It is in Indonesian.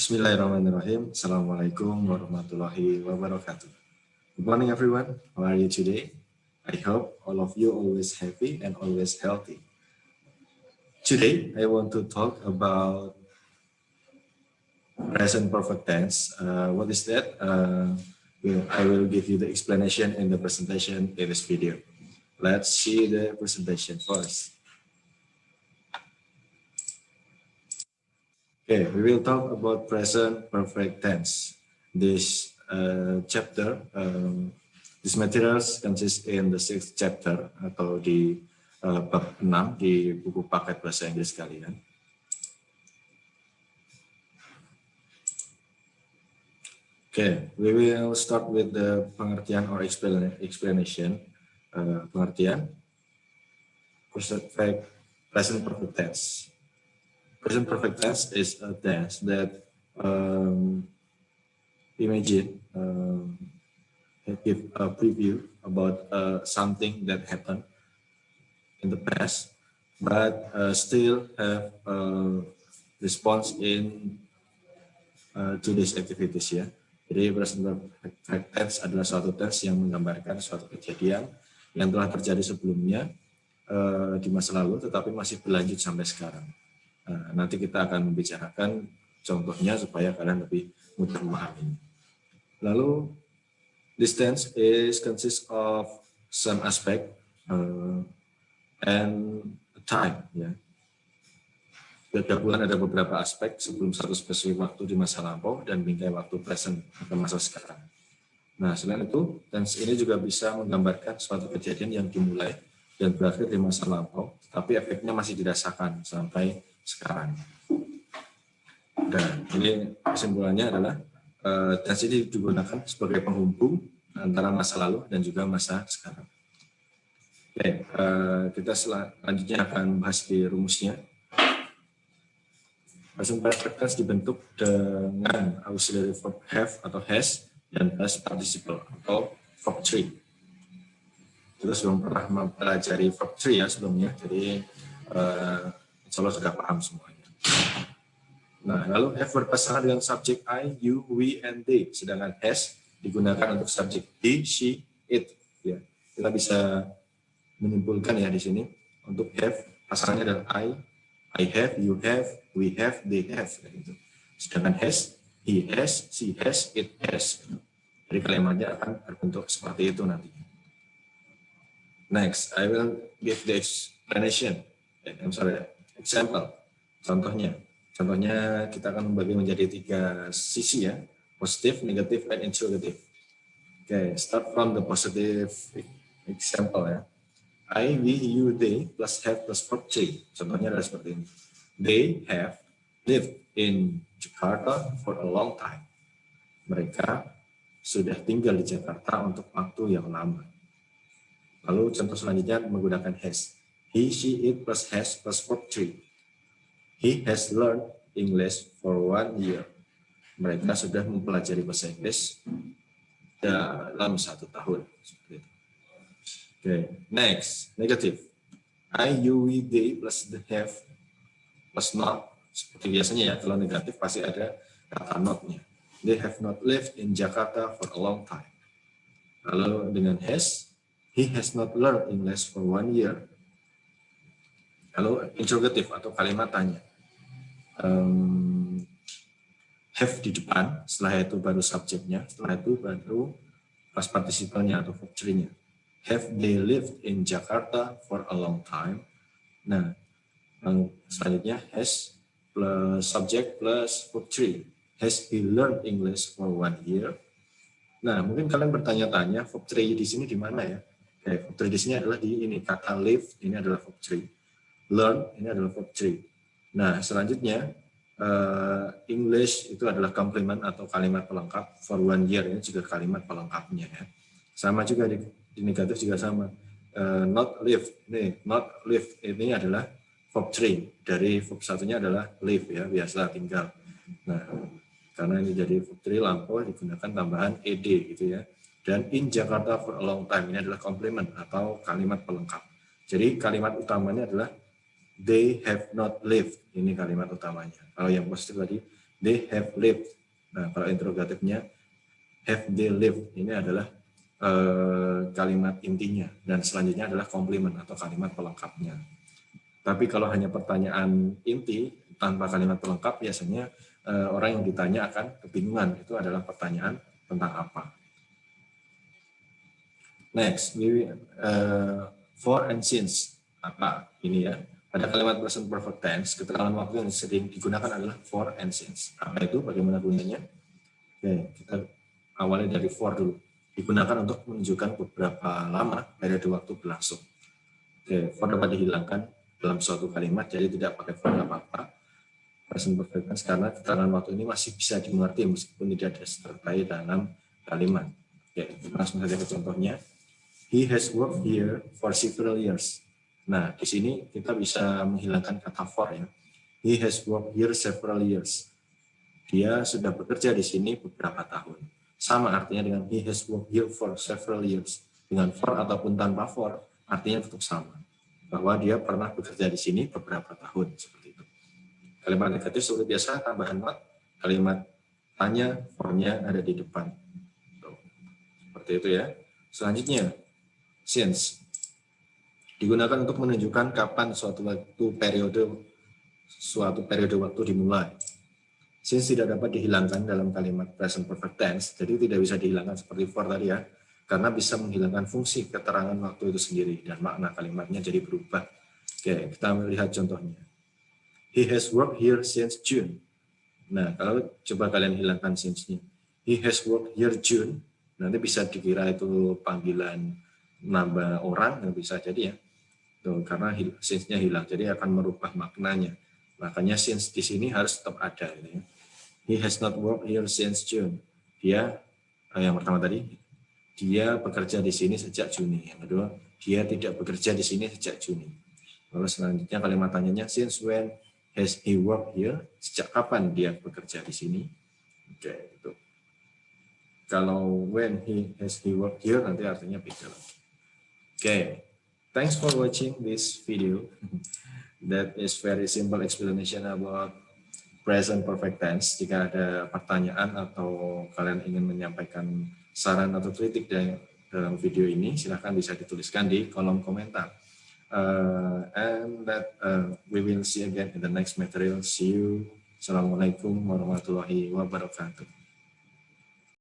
Bismillahirrahmanirrahim. Assalamualaikum warahmatullahi wabarakatuh. Good morning, everyone. How are you today? I hope all of you always happy and always healthy. Today, I want to talk about present perfect tense. What is that? I will give you the explanation in the presentation in this video. Let's see the presentation first. Okay, we will talk about present perfect tense. This chapter, this materials consists in the 6th chapter atau di bab 6 di buku paket bahasa Inggris kalian. Okay, we will start with the pengertian or explanation. Pengertian present perfect tense. Present perfect tense is a tense that give a preview about something that happened in the past, but still have a response in today's activities ya. Jadi present perfect tense adalah suatu tense yang menggambarkan suatu kejadian yang telah terjadi sebelumnya di masa lalu, tetapi masih berlanjut sampai sekarang. Nanti kita akan membicarakan contohnya supaya kalian lebih mudah memahami. Lalu, this tense consists of some aspect and time. Ya. Gabungan ada beberapa aspek sebelum satu spesifik waktu di masa lampau dan bingkai waktu present atau masa sekarang. Nah, selain itu, tense ini juga bisa menggambarkan suatu kejadian yang dimulai dan berakhir di masa lampau, tapi efeknya masih dirasakan sampai sekarang. Dan ini kesimpulannya adalah tense ini digunakan sebagai penghubung antara masa lalu dan juga masa sekarang. Oke, kita selanjutnya akan bahas di rumusnya. Present perfect tense dibentuk dengan auxiliary verb have atau has dan past participle atau verb tree. Kita sudah pernah mempelajari verb tree ya sebelumnya, jadi insya Allah sudah paham semuanya. Nah, lalu have berpasangan dengan subjek I, you, we, and they. Sedangkan has digunakan untuk subjek he, she, it. Ya, kita bisa menyimpulkan ya di sini untuk have pasangannya adalah I have, you have, we have, they have. Gitu. Sedangkan has, he has, she has, it has. Jadi kalimatnya akan berbentuk seperti itu nantinya. Next, I will give the explanation. Example. Contohnya kita akan membagi menjadi 3 sisi ya, positif, negatif, dan interrogative. Okay, start from the positive example ya. I, we, you, they plus have plus verb tree. Contohnya adalah seperti ini. They have lived in Jakarta for a long time. Mereka sudah tinggal di Jakarta untuk waktu yang lama. Lalu contoh selanjutnya menggunakan has. He, she, it plus has plus verb tree. He has learned English for 1 year. Mereka sudah mempelajari bahasa Inggris dalam 1 tahun. Okay. Next, negative. I, you, we, they plus the have plus not. Seperti biasanya ya, kalau negatif pasti ada kata not-nya. They have not lived in Jakarta for a long time. Lalu dengan has, he has not learned English for 1 year. Lalu interrogative atau kalimat tanya. Have di depan, setelah itu baru subjeknya, setelah itu baru past participle-nya atau verb tree-nya. Have they lived in Jakarta for a long time? Nah, selanjutnya has plus subject plus verb tree. Has he learned English for 1 year? Nah, mungkin kalian bertanya-tanya verb tree di sini di mana ya? Verb tree di sini adalah di ini, kata live ini adalah verb tree. Learn ini adalah verb tree. Nah, selanjutnya English itu adalah complement atau kalimat pelengkap. For 1 year ini juga kalimat pelengkapnya ya. Sama juga di negatif juga sama. Not live nih, not live ini adalah verb tree. Dari verb satunya adalah live ya, biasa tinggal. Nah, karena ini jadi verb tree lampau digunakan tambahan ed gitu ya. Dan in Jakarta for a long time ini adalah complement atau kalimat pelengkap. Jadi kalimat utamanya adalah they have not lived, ini kalimat utamanya. Kalau yang positif tadi, They have lived. Nah, kalau interrogatifnya have they lived, ini adalah kalimat intinya, dan selanjutnya adalah komplement atau kalimat pelengkapnya. Tapi kalau hanya pertanyaan inti tanpa kalimat pelengkap, biasanya orang yang ditanya akan kebingungan. Itu adalah pertanyaan tentang apa. Next, for and since. Apa ini ya? Pada kalimat present perfect tense, keterangan waktu yang sering digunakan adalah for and since. Apa itu? Bagaimana gunanya? Oke, kita awalnya dari for dulu. Digunakan untuk menunjukkan beberapa lama periode waktu berlangsung. Oke, for dapat dihilangkan dalam suatu kalimat, jadi tidak pakai for apa-apa. Present perfect tense karena keterangan waktu ini masih bisa dimengerti meskipun tidak disertai dalam kalimat. Oke, kita langsung saja ke contohnya. He has worked here for several years. Nah, di sini kita bisa menghilangkan kata for ya. He has worked here several years. Dia sudah bekerja di sini beberapa tahun. Sama artinya dengan he has worked here for several years. Dengan for ataupun tanpa for, artinya tetap sama. Bahwa dia pernah bekerja di sini beberapa tahun, seperti itu. Kalimat negatif seperti biasa, tambahan not. Kalimat tanya, for-nya ada di depan. Seperti itu ya. Selanjutnya, since. Digunakan untuk menunjukkan kapan suatu periode waktu dimulai. Since tidak dapat dihilangkan dalam kalimat present perfect tense, jadi tidak bisa dihilangkan seperti for tadi ya, karena bisa menghilangkan fungsi keterangan waktu itu sendiri dan makna kalimatnya jadi berubah. Oke, kita melihat contohnya. He has worked here since June. Nah, kalau coba kalian hilangkan since-nya. He has worked here June, nanti bisa dikira itu panggilan nambah orang, bisa jadi ya. Tuh, karena since-nya hilang, jadi akan merubah maknanya. Makanya since di sini harus tetap ada. Gitu ya. He has not worked here since June. Dia, yang pertama tadi, dia bekerja di sini sejak Juni. Yang kedua, dia tidak bekerja di sini sejak Juni. Lalu selanjutnya kalimat tanyanya, since when has he worked here? Sejak kapan dia bekerja di sini? Oke, itu. Kalau when has he worked here, nanti artinya beda lagi. Oke, thanks for watching this video. That is very simple explanation about present perfect tense. Jika ada pertanyaan atau kalian ingin menyampaikan saran atau kritik dalam video ini, silahkan bisa dituliskan di kolom komentar. And that we will see again in the next material. See you. Assalamualaikum warahmatullahi wabarakatuh.